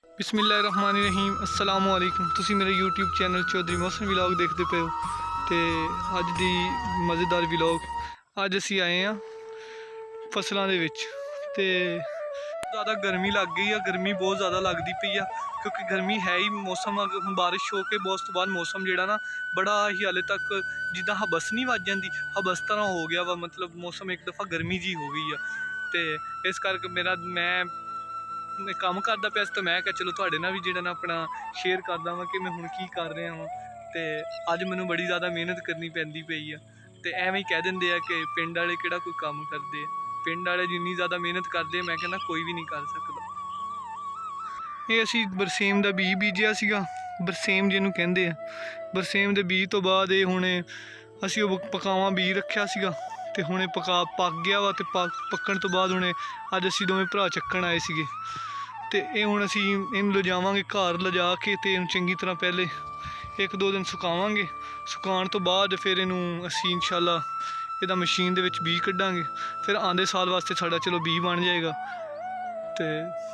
ਬਿਸਮਿਲ੍ਲਾਹਿਰਰਹਿਮਾनिर्रहीम अस्सलाम वालेकुम। ਤੁਸੀਂ ਮੇਰੇ YouTube ਚੈਨਲ ਚੌਧਰੀ ਮੌਸਮ ਵਲੌਗ ਦੇਖਦੇ ਪਏ ਹੋ ਤੇ ਅੱਜ ਦੀ ਮਜ਼ੇਦਾਰ ਵਲੌਗ। ਅੱਜ ਅਸੀਂ ਆਏ ਆ ਫਸਲਾਂ ਦੇ ਵਿੱਚ ਤੇ ज़्यादा गर्मी लग गई है। गर्मी बहुत ज़्यादा लगती पई है क्योंकि गर्मी है ही। मौसम बारिश हो के बहुत बाद मौसम जोड़ा ना बड़ा ही हाले तक जिदा हबस नहीं वज जाती, हबस तरह हो गया वा। मतलब मौसम एक दफ़ा गर्मी जी हो गई है तो इस करके मेरा मैं काम करता पाया तो मैं क्या चलो तुहाडे नाल भी जिहड़ा ना अपना शेयर करदा वां कि मैं हुण की कर रहा वां। तो अज मैनूं बड़ी ज़्यादा मेहनत करनी पैंदी पई है। तो एवें ही कह दिंदे आ कि पिंड वाले किहड़ा कोई काम करदे। पिंड वाले जिन्नी ज़्यादा मेहनत करते मैं कहना कोई भी नहीं कर सकता। ये असी बरसेम का बीज बीजिया सीगा। बरसेम जिन्हों कहते हैं बरसेम के बीज तो बाद ये हुणे असी पकावा बीज रखा सीगा ते हुणे पक गया वा। ते पकण तो बाद हुणे अज असी दोवें भरा चक्कण आए सीगे ते ये हुण असी इहनूं लिजावांगे घर लिजा के ते चंगी तरह पहले 1-2 दिन सुकावांगे। सुकाउण तो बाद फिर इनू असी इंशाअल्लाह ਇਹਦਾ मशीन ਦੇ ਵਿੱਚ बीज कढ़ांगे। फिर आंदे साल वास्ते साड़ा चलो बीज बन जाएगा। तो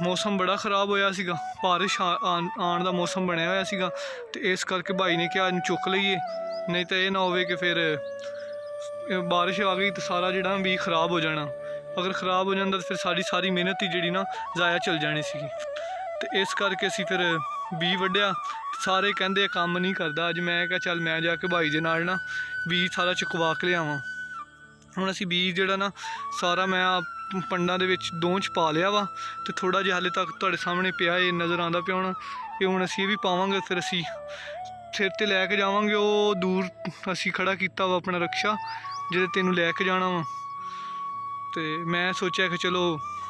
मौसम बड़ा खराब होया सीगा, बारिश आन दा मौसम बनया होया सीगा ते इस करके भाई ने कहा चुक लईए, नहीं तो यह ना होवे कि फिर बारिश आ गई तो सारा जिहड़ा बीज खराब हो जाना। अगर खराब हो जाता तो फिर सारी मेहनत ही जिहड़ी ना ज़ाया चल जानी सी। तो इस करके असी फिर बीज वड्ढिया। सारे कहंदे काम नहीं करता। अज मैं क्या चल मैं जाके भाई दे नाल ना बीज सारा चुकवा के लियावां। ਹੁਣ ਅਸੀਂ ਬੀਜ ਜਿਹੜਾ ਨਾ ਸਾਰਾ ਮੈਂ ਪੰਡਾਂ ਦੇ ਵਿੱਚ ਦੋ 'ਚ ਪਾ ਲਿਆ ਵਾ ਤੇ ਥੋੜਾ ਜਿਹਾ ਹਾਲੇ ਤੱਕ ਤੁਹਾਡੇ ਸਾਹਮਣੇ ਪਿਆ ਇਹ ਨਜ਼ਰ ਆਉਂਦਾ ਪਿਆ ਹੁਣ। ਇਹ ਹੁਣ ਅਸੀਂ ਇਹ ਵੀ ਪਾਵਾਂਗੇ। ਫਿਰ ਅਸੀਂ ਸਿਰ ਤੇ ਲੈ ਕੇ ਜਾਵਾਂਗੇ। ਉਹ ਦੂਰ ਅਸੀਂ ਖੜਾ ਕੀਤਾ ਵਾ ਆਪਣਾ ਰਕਸ਼ਾ ਜਿਹਦੇ ਤੈਨੂੰ ਲੈ ਕੇ ਜਾਣਾ ਵਾ। ਤੇ ਮੈਂ ਸੋਚਿਆ ਕਿ ਚਲੋ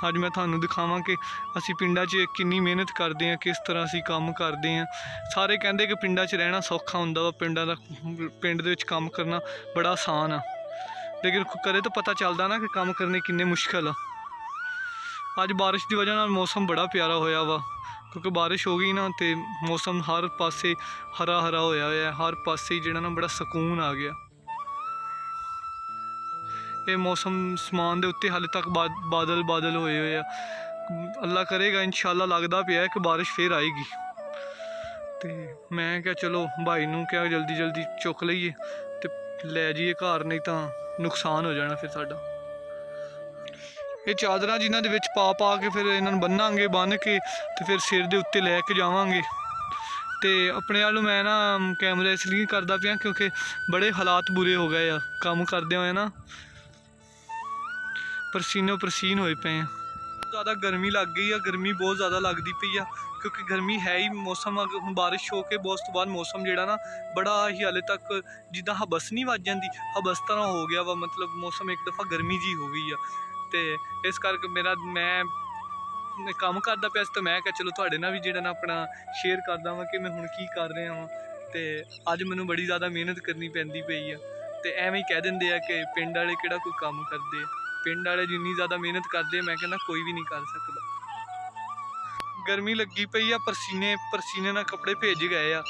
ਅੱਜ ਮੈਂ ਤੁਹਾਨੂੰ ਦਿਖਾਵਾਂ ਕਿ ਅਸੀਂ ਪਿੰਡਾਂ 'ਚ ਕਿੰਨੀ ਮਿਹਨਤ ਕਰਦੇ ਹਾਂ, ਕਿਸ ਤਰ੍ਹਾਂ ਅਸੀਂ ਕੰਮ ਕਰਦੇ ਹਾਂ। ਸਾਰੇ ਕਹਿੰਦੇ ਕਿ ਪਿੰਡਾਂ 'ਚ ਰਹਿਣਾ ਸੌਖਾ ਹੁੰਦਾ ਵਾ, ਪਿੰਡ ਦੇ ਵਿੱਚ ਕੰਮ ਕਰਨਾ ਬੜਾ ਆਸਾਨ ਆ। लेकिन करे तो पता चलता ना कि काम करने किन्ने मुश्किल आ। अज बारिश की वजह नाल मौसम बड़ा प्यारा होया वा क्योंकि बारिश हो गई ना तो मौसम हर पासे हरा हरा होया है। हर पासे जिहड़ा ना बड़ा सुकून आ गया। ये मौसम समान दे उत्ते हाले तक बादल होए हुए आ। अल्लाह करेगा इंशाअल्लाह लगता पिया कि बारिश फिर आएगी। तो मैं क्या चलो भाई नूं क्या जल्दी चुक लईए तो लै जाइए घर, नहीं तो नुकसान हो जाना फिर साडा। ये चादर जिन्हों के पा के फिर इन्हों बन्नांगे, बन के तो फिर सिर के उत्ते लैके जावांगे। तो अपने आलू मैं ना कैमरा इसलिए करता पाया क्योंकि बड़े हालात बुरे हो गए आ काम करदे हुए ना, पसीनो पसीन होए पे हैं। ज़्यादा गर्मी लग गई है। गर्मी बहुत ज़्यादा लगती पई है क्योंकि गर्मी है ही। मौसम अगर बारिश हो के बहुत बाद मौसम जोड़ा ना बड़ा ही हाले तक जिदा हबस नहीं वज जाती, हबस तरह हो गया वा। मतलब मौसम एक दफ़ा गर्मी जी हो गई है। तो इस करके मैं काम करता पाया तो मैं क्या चलो तुहाडे नाल भी जिहड़ा ना अपना शेयर करदा वां कि मैं हुण की कर रहा वां। तो अज मैनूं बड़ी ज़्यादा मेहनत करनी पैंदी पई है। तो एवें ही कह दिंदे आ कि पिंड वाले किहड़ा कोई काम करदे। पिंड वाले जिन्नी ज़्यादा मेहनत करते मैं कहना कोई भी नहीं कर सकता। गर्मी लगी पई आ, परसीने नाल कपड़े भेज गए आ।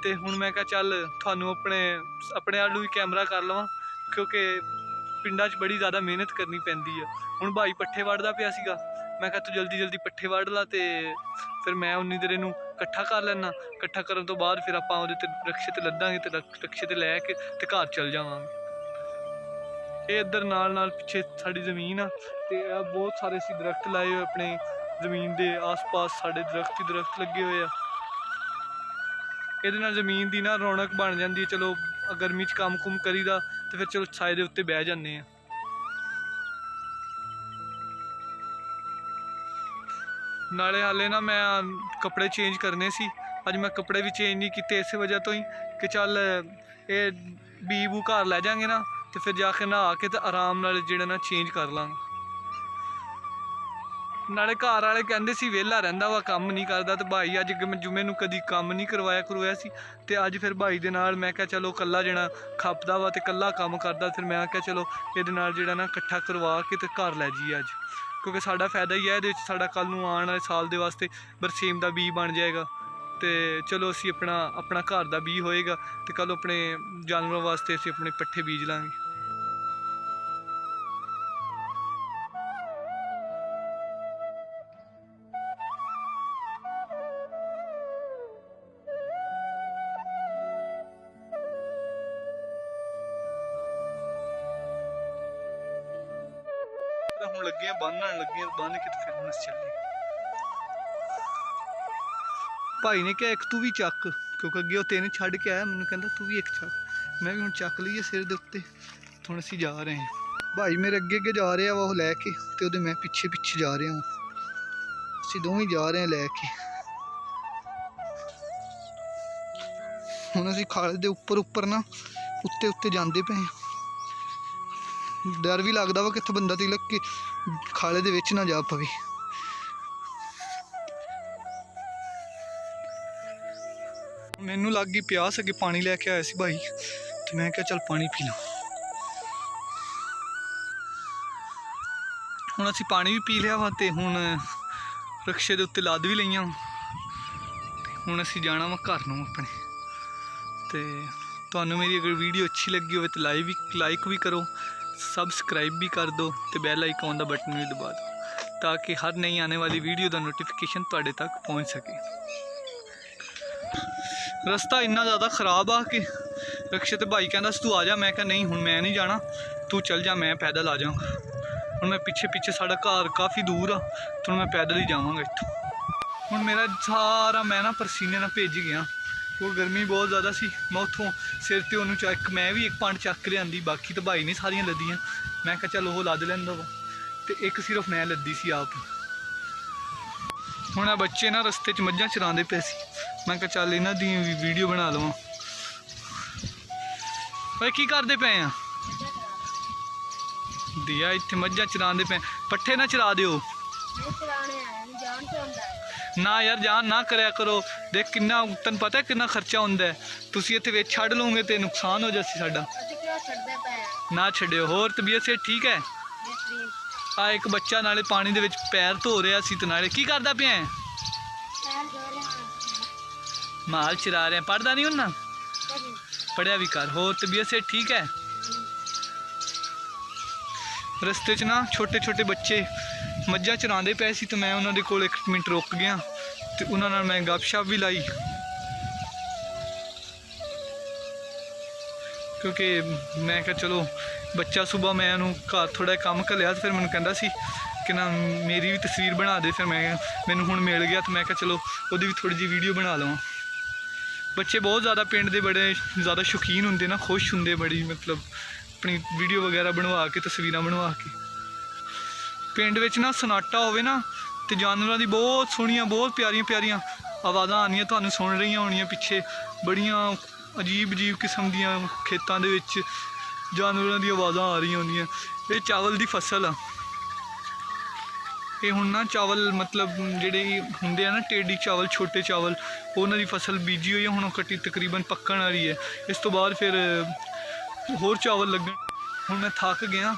तो हुण मैं क्या चल थानू अपने आलू भी कैमरा कर लवां क्योंकि पिंडां च बड़ी ज़्यादा मेहनत करनी पैंदी है। हुण भाई पट्ठे वढ़दा पिया सीगा, मैं कहा तू जल्दी पट्ठे वढ़ ला। तो फिर मैं उन्नी देर इनू कट्ठा कर लैना। कट्ठा करन तो बाद फिर आपां उहदे ते रक्शे ते लद्दांगे ते रक्शे ते लैके ते घर चल जावांगे। ये इधर नाल पिछे साड़ी जमीन आ ते बहुत सारे असीं दरख्त लाए हुए अपने जमीन के आस पास। साढ़े दरख्त लगे हुए आ। ये जमीन की ना रौनक बन जाती है। चलो गर्मी च काम कुम करीदा तो फिर चलो छाए के उत्ते बह जाने। नाले हाले ना मैं कपड़े चेंज करने सी। अज मैं कपड़े भी चेंज नहीं किए इस वजह तो ही कि चल ये बी बू घर लै जाएंगे ना तो फिर जाके नहा के तो आराम नाल जिहड़ा ना चेंज कर लांगे। नाले घर वाले कहंदे सी वेला रहिंदा वा काम नहीं करता। तो भाई अज मैनूं कदी काम नहीं करवाया सी। तो अज फिर भाई दे नाल मैं क्या चलो कल्ला जना खपदा वा तो कल्ला काम करदा। फिर मैं क्या चलो ये जिहड़ा ना कट्ठा करवा के तो घर लै जाइए अज, क्योंकि साडा फायदा ही है। ये साडा कल नूं आने वाले साल के वास्ते बरसीम का बीज बन जाएगा। तो चलो असी अपना घर का बीज होएगा तो कल अपने जानवरों वास्ते असी अपने पट्ठे बीज लांगे। ਹੁਣ ਲੱਗੇ ਆ ਬੰਨ੍ਹਣ ਲੱਗੇ ਆ, ਬੰਨ੍ਹ ਕੇ ਤੇ ਫਿਰ ਹੁਣ ਅਸੀਂ ਚੱਲੇ। ਭਾਈ ਨੇ ਕਿਹਾ ਇੱਕ ਤੂੰ ਵੀ ਚੱਕ, ਕਿਉਂਕਿ ਅੱਗੇ ਉਹ 3 ਛੱਡ ਕੇ ਆਇਆ, ਮੈਨੂੰ ਕਹਿੰਦਾ ਤੂੰ ਵੀ ਇੱਕ ਚੱਕ। ਮੈਂ ਵੀ ਹੁਣ ਚੱਕ ਲਈਏ ਸਿਰ ਦੇ ਉੱਤੇ। ਹੁਣ ਅਸੀਂ ਜਾ ਰਹੇ ਹਾਂ। ਭਾਈ ਮੇਰੇ ਅੱਗੇ ਅੱਗੇ ਜਾ ਰਿਹਾ ਵਾ ਉਹ ਲੈ ਕੇ, ਤੇ ਉਹਦੇ ਮੈਂ ਪਿੱਛੇ ਪਿੱਛੇ ਜਾ ਰਿਹਾ ਹਾਂ। ਅਸੀਂ ਦੋਵੇਂ ਜਾ ਰਹੇ ਹਾਂ ਲੈ ਕੇ। ਹੁਣ ਅਸੀਂ ਖਾਲੇ ਦੇ ਉੱਪਰ ਨਾ ਉੱਤੇ ਜਾਂਦੇ ਪਏ ਹਾਂ। ਡਰ ਵੀ ਲੱਗਦਾ ਵਾ ਕਿੱਥੇ ਬੰਦਾ ਤਿਲਕ ਕੇ ਖਾਲੇ ਦੇ ਵਿੱਚ ਨਾ ਜਾ ਪਵੇ। ਮੈਨੂੰ ਲੱਗ ਗਈ ਪਿਆਸ, ਅੱਗੇ ਪਾਣੀ ਲੈ ਕੇ ਆਇਆ ਸੀ ਭਾਈ, ਤੇ ਮੈਂ ਕਿਹਾ ਚੱਲ ਪਾਣੀ ਪੀ ਲਾਂ। ਹੁਣ ਅਸੀਂ ਪਾਣੀ ਵੀ ਪੀ ਲਿਆ ਵਾ, ਤੇ ਹੁਣ ਰਕਸ਼ੇ ਦੇ ਉੱਤੇ ਲੱਦ ਵੀ ਲਈਆਂ। ਹੁਣ ਅਸੀਂ ਜਾਣਾ ਵਾ ਘਰ ਨੂੰ ਆਪਣੇ। ਤੇ ਤੁਹਾਨੂੰ ਮੇਰੀ ਅਗਰ ਵੀਡੀਓ ਅੱਛੀ ਲੱਗੀ ਹੋਵੇ ਤਾਂ ਲਾਈਕ ਵੀ ਕਰੋ, ਸਬਸਕ੍ਰਾइब भी कर दो, तो बैल आइकॉन का बटन भी दबा दो, ताकि हर नई आने वाली वीडियो का नोटिफिकेशन तुहाडे तक पहुँच सके। रस्ता इन्ना ज़्यादा ख़राब आ कि रक्शे ते भाई कहता तू आ जा, मैं कहा नहीं हुण मैं नहीं जाना, तू चल जा, मैं पैदल आ जाऊँगा। हुण मैं पिछे साडा घर काफ़ी दूर आ, तो मैं पैदल ही जावांगा इत्थों। हुण मेरा सारा मैं ना पसीने नाल भिज गया, वो गर्मी बहुत ज़्यादा सी। मैं उत्थों सिर ते उन्होंने चक, मैं भी एक पंड चक लियांदी, बाकी तो भाई ने सारियां लद्दियां। मैं कहा चल वो लद लैंदा वा, ते एक सिर्फ मैं लद्दी सी आप। हुण बच्चे ना रस्ते च मझां चरांदे पे सी, मैं कहा चल इन्हां दी वीडियो बना लवां। ओए की करदे पे आ दिया? इत्थे मझां चरांदे पे, पट्ठे ना चरा दिओ ना यार, जान ना करया करो। देख किन्ना तन पता है किन्ना खर्चा होंदा है, तुसी इत्थे विच छड्ड लोगे ते नुकसान हो जासी साडा। ना छड्डिओ। होर तबीयत से ठीक है? आ एक बच्चा नाले पानी दे विच पैर धो रहा सी, ते नाले की करदा पिया? माल चरा रहे। पढ़दा नहीं हुन्ना? पढ़िया भी कर। होर तबीयत से ठीक है? रस्ते च ना छोटे छोटे बच्चे मझां चरांदे पे सी, तो मैं उन्होंने कोल 1 मिनट रुक गया, तो उन्होंने मैं गपशप भी लाई, क्योंकि मैं कहा चलो बच्चा सुबह मैं घर थोड़ा काम घलिया, तो फिर मैंने कहता सी कि ना मेरी भी तस्वीर बना दे। फिर मैनू हुण मिल गया, तो मैं कहा चलो वो भी थोड़ी जी वीडियो बना लवां। बच्चे बहुत ज़्यादा पिंड दे बड़े ज़्यादा शौकीन होंगे ना, खुश होंगे बड़ी, मतलब अपनी वीडियो वगैरह बनवा के तस्वीर बनवा के। पिंड विच ना सन्नाटा होवे ना, तो जानवरों की बहुत सोहणियां बहुत प्यारियां प्यारियां आवाज़ां आनियां, तुहानूं सुन रही होनियां पिछे, बड़ियां अजीब अजीब किस्म दियां खेतों दे विच जानवरों दी आवाज़ां आ रही होंदियां। ये चावल दी फसल आ। ये हुण ना चावल मतलब जिहड़े हुंदे आ ना टेडी चावल, छोटे चावल, उन्हां दी फसल बीजी हुई है, हुण कट्टी तकरीबन पक्कण वाली है। इस तो बाद फिर होर चावल लगन। हुण मैं थक गया,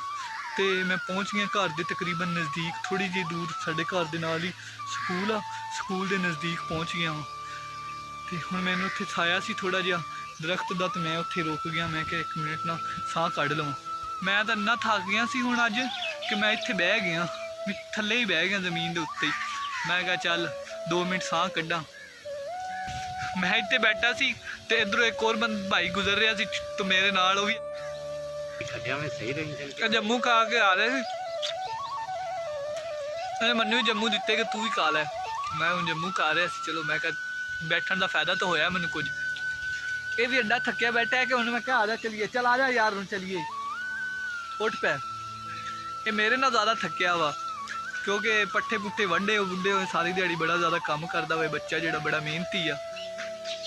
तो मैं पहुँच गया घर के तकरीबन नज़दीक, थोड़ी जी दूर साढ़े घर के नाल ही स्कूल आ, स्कूल के नज़दीक पहुँच गया हाँ। तो हुण मैनूं उत्थे छाया सी थोड़ा जिहा दरख्त का, तो मैं उत्थे रुक गया। मैं क्या 1 मिनट ना साह कढ़ लवां। मैं तो इन्ना थक गया सी हुण अज कि मैं इत्थे बह गया, थल्ले ही बह गया जमीन के उत्ते ही। मैं कहा चल 2 मिनट साह कड्ढां। मैं इत्थे बैठा सी, ते इधरों एक और भाई गुजर रहा सी, तो मेरे नाल वो भी जम्मू खा के आ रहे थे। मैनू भी जम्मू दिते कि तू भी खा लै। मैं हूँ जम्मू खा रहा सी। चलो मैं बैठन का फायदा तो होया मैनू कुछ। ये भी एडा थकिया बैठा है कि उन्हें मैं क्या आ जा चलिए, चल आ जा यार हूँ चलिए, उठ पै। ये मेरे ना ज़्यादा थकिया वा, क्योंकि पट्ठे पुट्ठे वंडे बुढ़े हुए सारी दिहाड़ी बड़ा ज़्यादा काम करता हुआ बच्चा जो बड़ा मेहनती आ।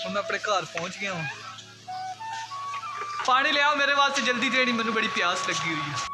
मैं अपने घर पहुँच गया हूँ। पानी ले आओ मेरे वास्ते जल्दी, जेड़ी मैनू बड़ी प्यास लगी हुई है।